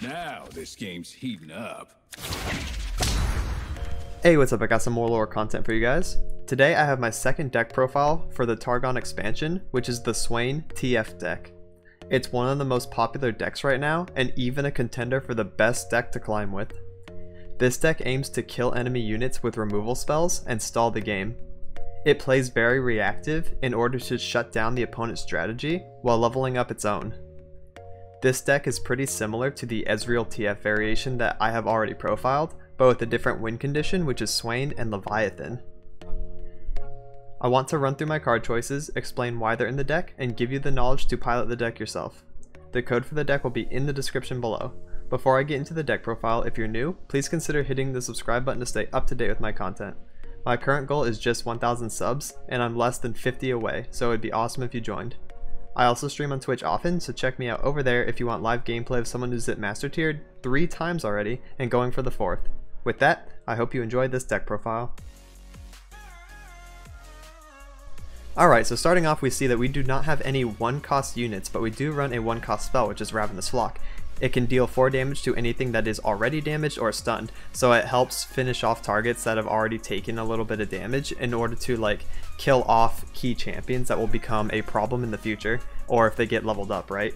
Now this game's heating up. Hey, what's up? I got some more lore content for you guys. Today I have my second deck profile for the Targon expansion, which is the Swain TF deck. It's one of the most popular decks right now, and even a contender for the best deck to climb with. This deck aims to kill enemy units with removal spells and stall the game. It plays very reactive in order to shut down the opponent's strategy while leveling up its own. This deck is pretty similar to the Ezreal TF variation that I have already profiled, but with a different win condition, which is Swain and Leviathan. I want to run through my card choices, explain why they're in the deck, and give you the knowledge to pilot the deck yourself. The code for the deck will be in the description below. Before I get into the deck profile, if you're new, please consider hitting the subscribe button to stay up to date with my content. My current goal is just 1,000 subs, and I'm less than 50 away, so it'd be awesome if you joined. I also stream on Twitch often, so check me out over there if you want live gameplay of someone who's hit Master Tiered 3 times already and going for the 4th. With that, I hope you enjoyed this deck profile. Alright, so starting off we see that we do not have any 1-cost units, but we do run a 1-cost spell, which is Ravenous Flock. It can deal 4 damage to anything that is already damaged or stunned, so it helps finish off targets that have already taken a little bit of damage in order to kill off key champions that will become a problem in the future, or if they get leveled up, right?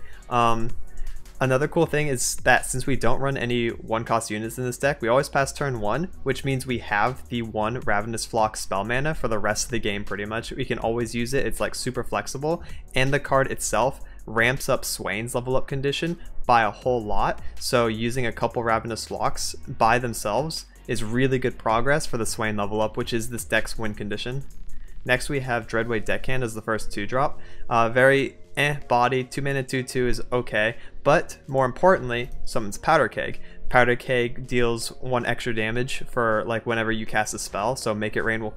Another cool thing is that since we don't run any 1-cost units in this deck, we always pass turn 1, which means we have the 1 Ravenous Flock spell mana for the rest of the game pretty much. We can always use it, it's super flexible, and the card itself ramps up Swain's level up condition by a whole lot, so using a couple Ravenous Flocks by themselves is really good progress for the Swain level up, which is this deck's win condition. Next we have Dreadway Deckhand as the first 2-drop. Very body, 2 mana 2/2 is okay, but more importantly, summons Powder Keg. Powder Keg deals 1 extra damage for whenever you cast a spell, so Make It Rain will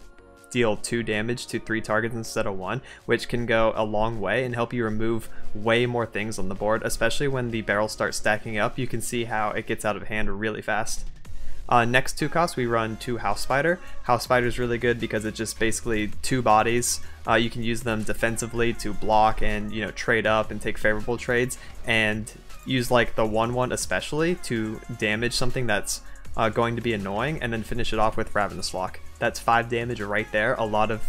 deal 2 damage to 3 targets instead of 1, which can go a long way and help you remove way more things on the board, especially when the barrels start stacking up. You can see how it gets out of hand really fast. Next 2 costs we run 2 House Spider. House Spider is really good because it's just basically 2 bodies. You can use them defensively to block and trade up and take favorable trades, and use the 1/1 especially to damage something that's going to be annoying, and then finish it off with Ravenous Flock. That's 5 damage right there. A lot of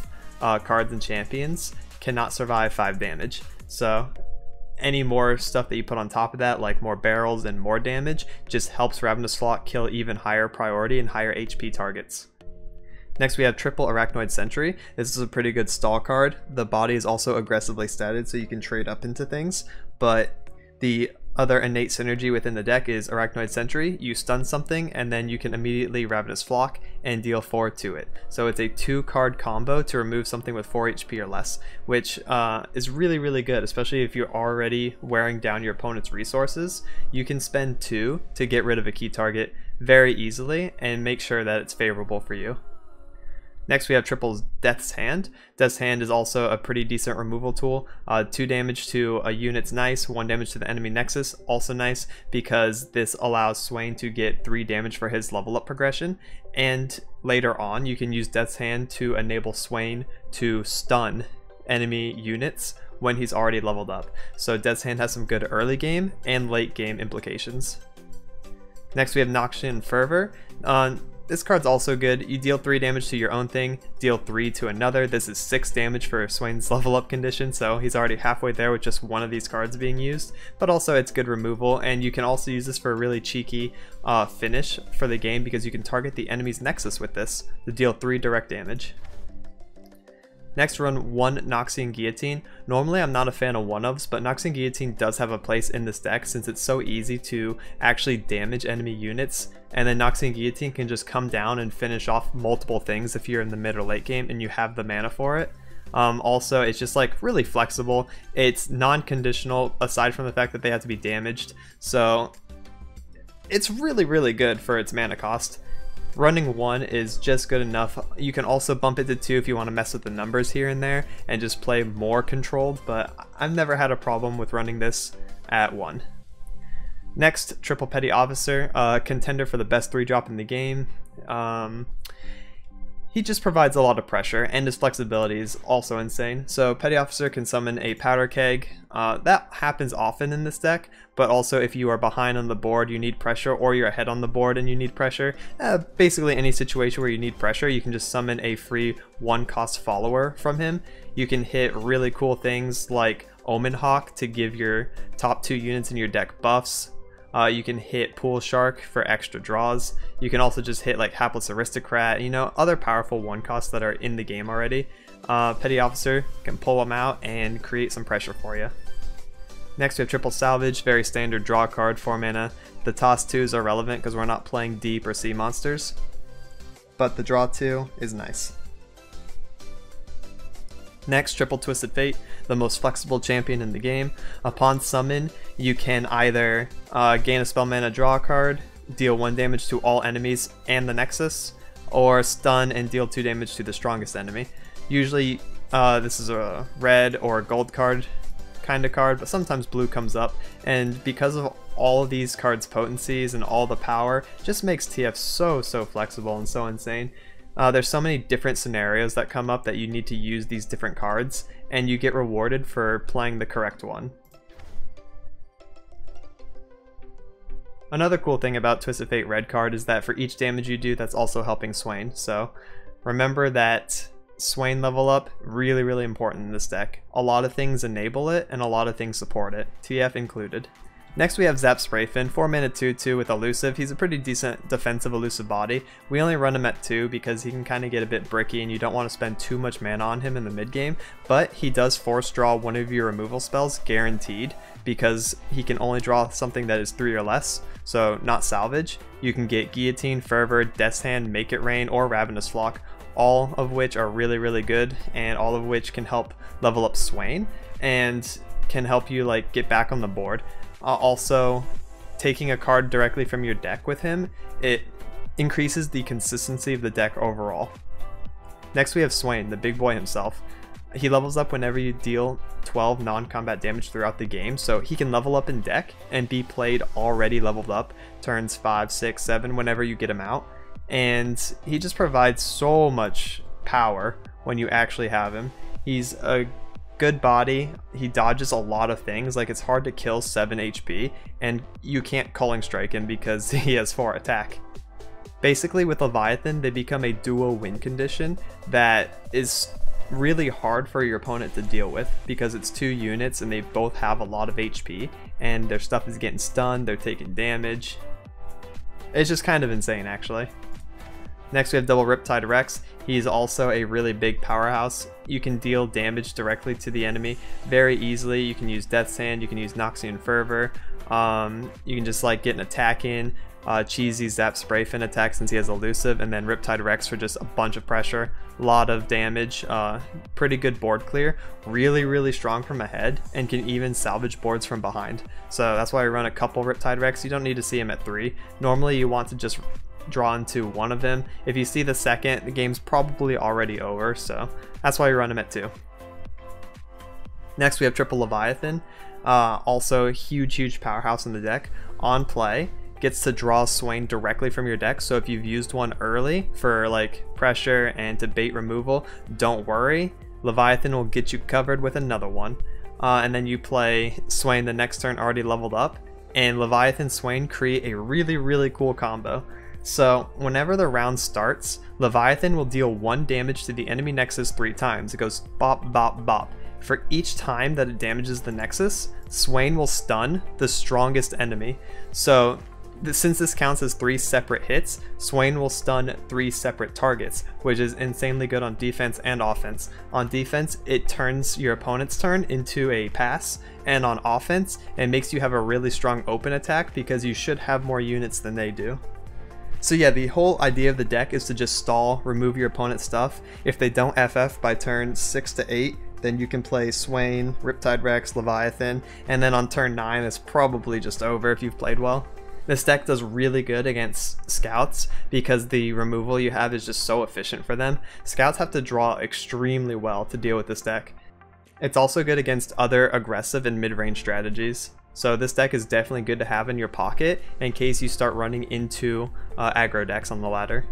cards and champions cannot survive 5 damage, so any more stuff that you put on top of that, like more barrels and more damage, just helps Ravenous Flock kill even higher priority and higher HP targets. Next we have triple Arachnoid Sentry. This is a pretty good stall card. The body is also aggressively statted, so you can trade up into things, but the other innate synergy within the deck is Arachnoid Sentry. You stun something and then you can immediately Ravenous Flock and deal 4 to it. So it's a 2-card combo to remove something with 4 HP or less, which is really good, especially if you're already wearing down your opponent's resources. You can spend 2 to get rid of a key target very easily and make sure that it's favorable for you. Next we have triple Death's Hand. Death's Hand is also a pretty decent removal tool. 2 damage to a unit's nice, 1 damage to the enemy nexus, also nice because this allows Swain to get 3 damage for his level up progression, and later on you can use Death's Hand to enable Swain to stun enemy units when he's already leveled up. So Death's Hand has some good early game and late game implications. Next we have Noxian Fervor. This card's also good. You deal 3 damage to your own thing, deal 3 to another. This is 6 damage for Swain's level up condition, so he's already halfway there with just one of these cards being used. But also it's good removal, and you can also use this for a really cheeky finish for the game because you can target the enemy's nexus with this to deal 3 direct damage. Next run 1 Noxian Guillotine. Normally I'm not a fan of 1-ofs, but Noxian Guillotine does have a place in this deck since it's so easy to actually damage enemy units, and then Noxian Guillotine can just come down and finish off multiple things if you're in the mid or late game and you have the mana for it. Also, it's just really flexible. It's non-conditional aside from the fact that they have to be damaged, so it's really good for its mana cost. Running 1 is just good enough. You can also bump it to 2 if you want to mess with the numbers here and there and just play more controlled, but I've never had a problem with running this at 1. Next, Triple Petty Officer, contender for the best 3-drop in the game. He just provides a lot of pressure, and his flexibility is also insane. So Petty Officer can summon a powder keg. That happens often in this deck, but also if you are behind on the board, you need pressure, or you're ahead on the board and you need pressure. Basically any situation where you need pressure, you can just summon a free 1-cost follower from him. You can hit really cool things like Omen Hawk to give your top 2 units in your deck buffs. You can hit Pool Shark for extra draws. You can also just hit like Hapless Aristocrat, you know, other powerful 1-costs that are in the game already. Petty Officer can pull them out and create some pressure for you. Next we have Triple Salvage, very standard draw card, 4 mana. The toss 2s are relevant because we're not playing deep or sea monsters, but the draw 2 is nice. Next, Triple Twisted Fate, the most flexible champion in the game. Upon summon, you can either gain a spell mana, draw a card, deal 1 damage to all enemies and the Nexus, or stun and deal 2 damage to the strongest enemy. Usually this is a red or gold card kind of card, but sometimes blue comes up, and because of all of these cards' potencies and all the power, just makes TF so flexible and so insane. There's so many different scenarios that come up that you need to use these different cards, and you get rewarded for playing the correct one. Another cool thing about Twisted Fate red card is that for each damage you do, that's also helping Swain. So remember that Swain level up, really important in this deck. A lot of things enable it and a lot of things support it, TF included. Next we have Zap Sprayfin, 4 mana 2/2 with elusive. He's a pretty decent defensive elusive body. We only run him at 2 because he can kind of get a bit bricky and you don't want to spend too much mana on him in the mid game, but he does force draw one of your removal spells guaranteed because he can only draw something that is 3 or less, so not salvage. You can get Guillotine, Fervor, Death's Hand, Make It Rain, or Ravenous Flock, all of which are really good, and all of which can help level up Swain and can help you like get back on the board. Also, taking a card directly from your deck with him, it increases the consistency of the deck overall. Next we have Swain, the big boy himself. He levels up whenever you deal 12 non-combat damage throughout the game, so he can level up in deck and be played already leveled up turns 5, 6, 7 whenever you get him out. And he just provides so much power when you actually have him. He's a good body, he dodges a lot of things, like it's hard to kill 7 HP, and you can't Culling Strike him because he has 4 attack. Basically with Leviathan, they become a duo win condition that is really hard for your opponent to deal with because it's 2 units and they both have a lot of HP, and their stuff is getting stunned, they're taking damage. It's just kind of insane actually. Next we have Double Riptide Rex. He's also a really big powerhouse. You can deal damage directly to the enemy very easily. You can use Death's Hand, you can use Noxian Fervor, you can just like get an attack in, cheesy Zap Sprayfin attack since he has elusive, and then Riptide Rex for just a bunch of pressure, a lot of damage, pretty good board clear, really strong from ahead, and can even salvage boards from behind. So that's why we run a couple Riptide Rex. You don't need to see him at 3. Normally you want to just draw into one of them. If you see the second, the game's probably already over, so that's why you run him at 2. Next we have Triple Leviathan, also a huge powerhouse in the deck. On play, gets to draw Swain directly from your deck, so if you've used one early for like pressure and to bait removal, don't worry, Leviathan will get you covered with another one. And then you play Swain the next turn already leveled up, and Leviathan Swain create a really cool combo. So whenever the round starts, Leviathan will deal 1 damage to the enemy Nexus 3 times. It goes bop bop bop. For each time that it damages the Nexus, Swain will stun the strongest enemy. So since this counts as 3 separate hits, Swain will stun 3 separate targets, which is insanely good on defense and offense. On defense, it turns your opponent's turn into a pass, and on offense, it makes you have a really strong open attack because you should have more units than they do. So yeah, the whole idea of the deck is to just stall, remove your opponent's stuff. If they don't FF by turn 6 to 8, then you can play Swain, Riptide Rex, Leviathan, and then on turn 9 it's probably just over if you've played well. This deck does really good against scouts because the removal you have is just so efficient for them. Scouts have to draw extremely well to deal with this deck. It's also good against other aggressive and mid-range strategies. So this deck is definitely good to have in your pocket in case you start running into aggro decks on the ladder.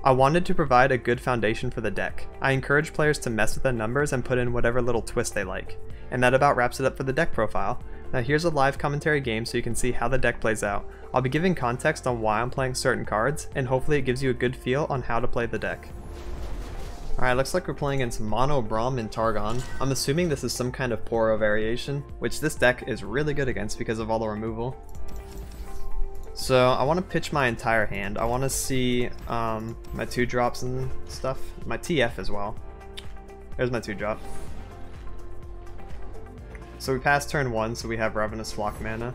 I wanted to provide a good foundation for the deck. I encourage players to mess with the numbers and put in whatever little twist they like. And that about wraps it up for the deck profile. Now here's a live commentary game so you can see how the deck plays out. I'll be giving context on why I'm playing certain cards, and hopefully it gives you a good feel on how to play the deck. Alright, looks like we're playing against Mono, Braum, and Targon. I'm assuming this is some kind of Poro variation, which this deck is really good against because of all the removal. So I want to pitch my entire hand. I want to see my 2-drops and stuff. My TF as well. There's my 2-drop. So we passed turn 1, so we have Ravenous Flock mana.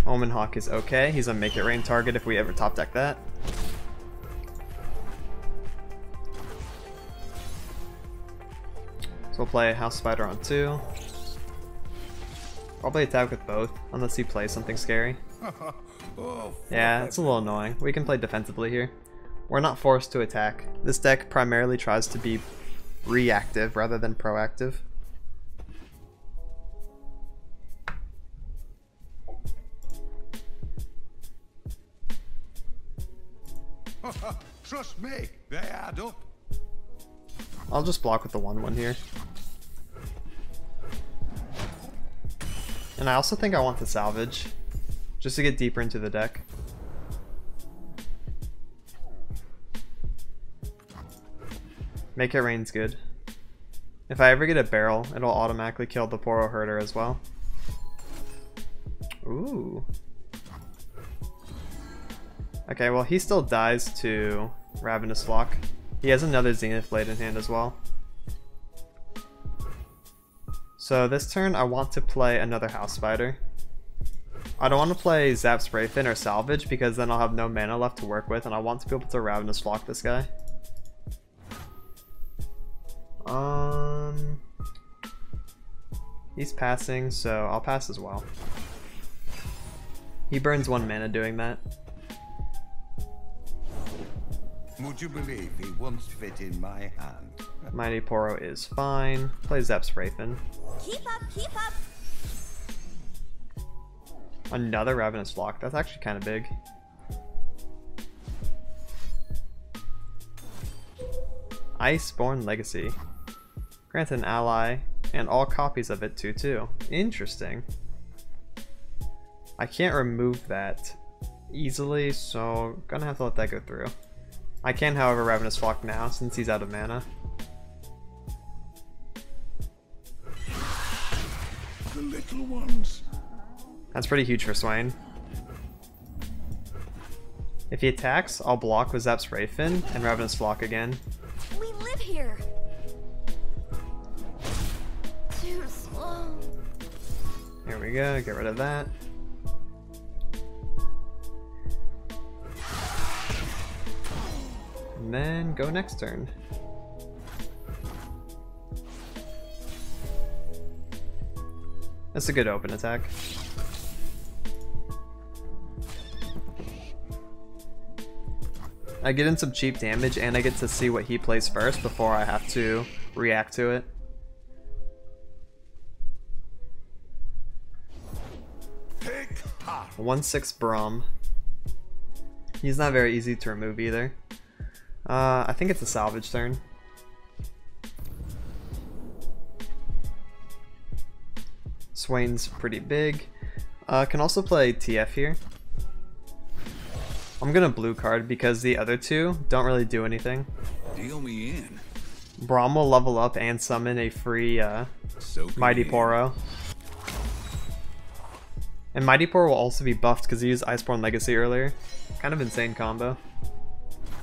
Omen Hawk is okay. He's a Make It Rain target if we ever top deck that. So we'll play House Spider on 2. Probably attack with both, unless he plays something scary. Yeah, it's a little annoying. We can play defensively here. We're not forced to attack. This deck primarily tries to be reactive rather than proactive. Trust me, they add up. I'll just block with the 1/1 here. And I also think I want to salvage, just to get deeper into the deck. Make It Rain's good. If I ever get a barrel, it'll automatically kill the Poro Herder as well. Ooh. Okay, well he still dies to Ravenous Flock. He has another Zenith Blade in hand as well. So this turn I want to play another House Spider. I don't want to play Zap Sprayfin or Salvage because then I'll have no mana left to work with, and I want to be able to Ravenous Flock this guy. He's passing, so I'll pass as well. He burns 1 mana doing that. Would you believe he once fit in my hand? Mighty Poro is fine. Play Zap Sprayfin. Keep up, keep up. Another Ravenous Flock. That's actually kind of big. Iceborne Legacy. Grant an ally and all copies of it too. Interesting. I can't remove that easily, so gonna have to let that go through. I can, however, Ravenous Flock now since he's out of mana. The little ones. That's pretty huge for Swain. If he attacks, I'll block with Zap Sprayfin and Ravenous Flock again. We live here. Too slow. Here we go, get rid of that. And then go next turn. That's a good open attack. I get in some cheap damage and I get to see what he plays first before I have to react to it. Take heart. 1/6 Braum. He's not very easy to remove either. I think it's a salvage turn. Swain's pretty big. Can also play TF here. I'm gonna blue card because the other two don't really do anything. Deal me in. Braum will level up and summon a free Mighty Poro. And Mighty Poro will also be buffed because he used Iceborne Legacy earlier. Kind of insane combo.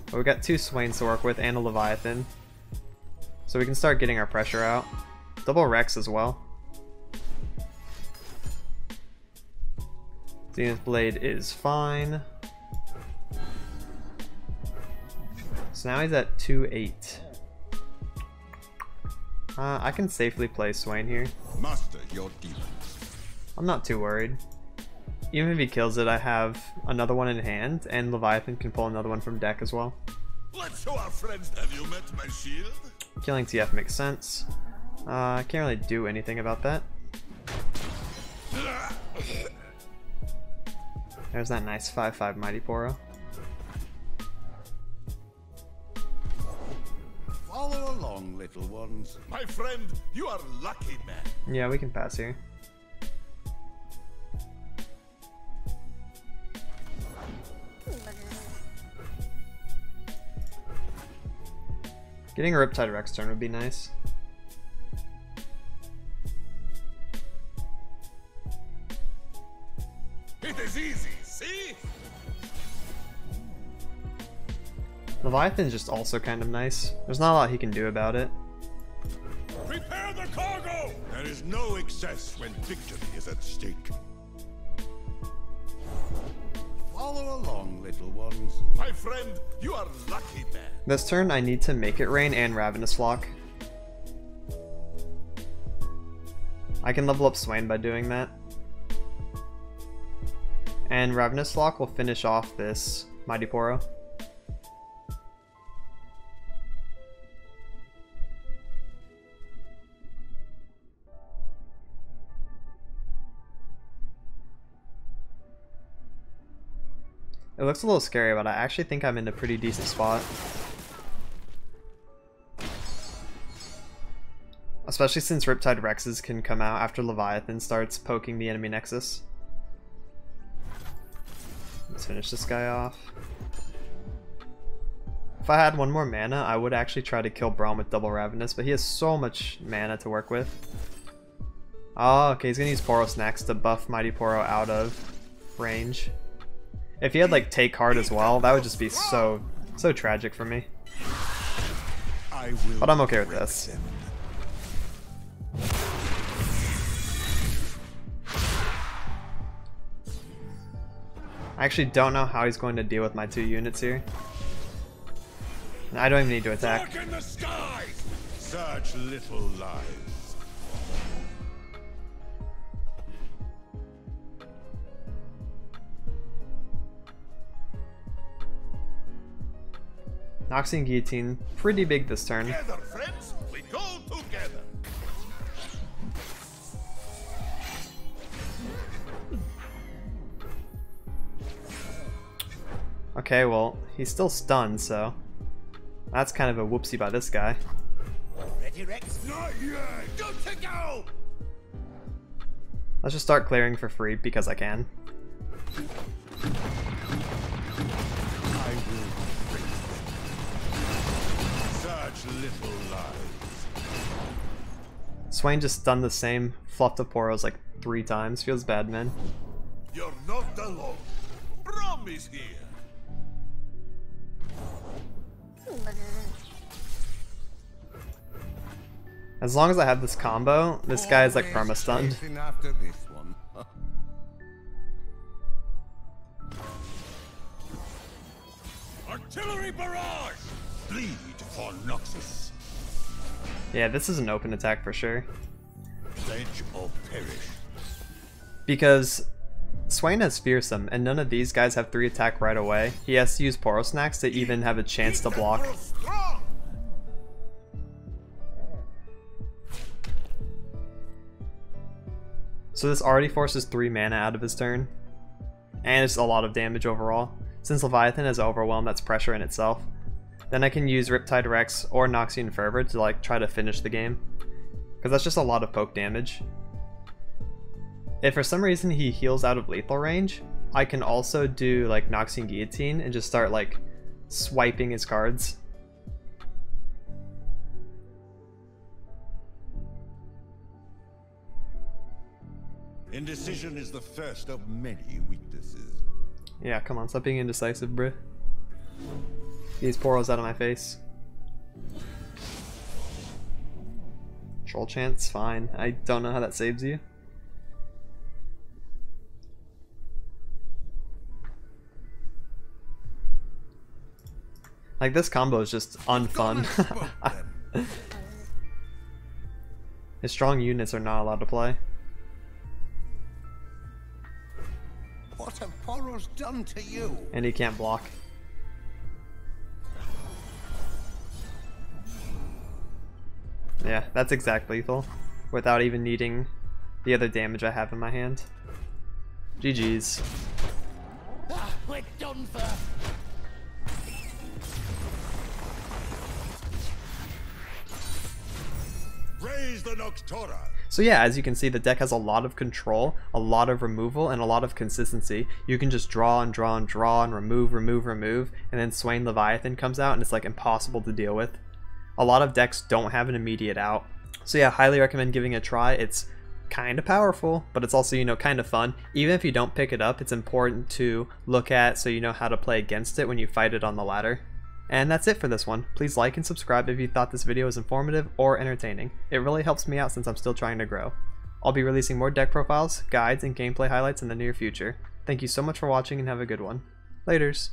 But we got 2 Swains to work with and a Leviathan. So we can start getting our pressure out. Double Rex as well. Zenith Blade is fine. So now he's at 2/8. I can safely play Swain here. Master your demons. I'm not too worried. Even if he kills it, I have another one in hand, and Leviathan can pull another one from deck as well. Let's show our friends. Have you met my shield? Killing TF makes sense. I can't really do anything about that. There's that nice 5/5 Mighty Poro. Follow along, little ones. My friend, you are lucky, man. Yeah, we can pass here. Getting a Riptide Rex turn would be nice. It is easy, see? Leviathan's just also kind of nice. There's not a lot he can do about it. Prepare the cargo! There is no excess when victory is at stake. Follow along, little ones. My friend, you are lucky, man. This turn I need to make it rain and Ravenous Flock. I can level up Swain by doing that. And Ravenous Flock will finish off this Mighty Poro. It looks a little scary, but I actually think I'm in a pretty decent spot. Especially since Riptide Rexes can come out after Leviathan starts poking the enemy Nexus. Let's finish this guy off. If I had one more mana, I would actually try to kill Braum with double Ravenous, but he has so much mana to work with. Oh, okay, he's gonna use Poros next to buff Mighty Poro out of range. If he had like Take Heart as well, that would just be so tragic for me. But I'm okay with this. I actually don't know how he's going to deal with my 2 units here. I don't even need to attack. Dark in the skies! Such little lies. Noxian Guillotine, pretty big this turn. Together, friends, we go together. Okay, well, he's still stunned, so that's kind of a whoopsie by this guy. Ready, Rex? Not yet! Good to go! Let's just start clearing for free because I can. I will break them. Such little lies. Swain just stunned the same fluff to Poros like 3 times. Feels bad, man. You're not alone. Braum is here. As long as I have this combo, this guy is like Always perma-stunned. chasing after this one. Artillery barrage! Bleed for Noxus. Yeah, this is an open attack for sure. Pledge or perish. Because Swain has Fearsome, and none of these guys have 3 attack right away. He has to use Poro Snacks to even have a chance to block. Strong. So this already forces 3 mana out of his turn. And it's a lot of damage overall. Since Leviathan has Overwhelm, that's pressure in itself. Then I can use Riptide Rex or Noxian Fervor to like try to finish the game. Because that's just a lot of poke damage. If for some reason he heals out of lethal range, I can also do like Noxian Guillotine and just start like swiping his cards. Indecision is the first of many weaknesses. Yeah, come on, stop being indecisive, bruh. These Poros out of my face. Troll chance, fine. I don't know how that saves you. Like, this combo is just unfun. His strong units are not allowed to play. What have Poros done to you? And he can't block. Yeah, that's exact lethal. Without even needing the other damage I have in my hand. GG's. done for. Raise the Noctora. So yeah, as you can see, the deck has a lot of control, a lot of removal, and a lot of consistency. You can just draw and draw and draw and remove, and then Swain Leviathan comes out and it's like impossible to deal with. A lot of decks don't have an immediate out. So yeah, highly recommend giving it a try. It's kind of powerful, but it's also, you know, kind of fun. Even if you don't pick it up, it's important to look at so you know how to play against it when you fight it on the ladder. And that's it for this one. Please like and subscribe if you thought this video was informative or entertaining. It really helps me out since I'm still trying to grow. I'll be releasing more deck profiles, guides, and gameplay highlights in the near future. Thank you so much for watching and have a good one. Laters.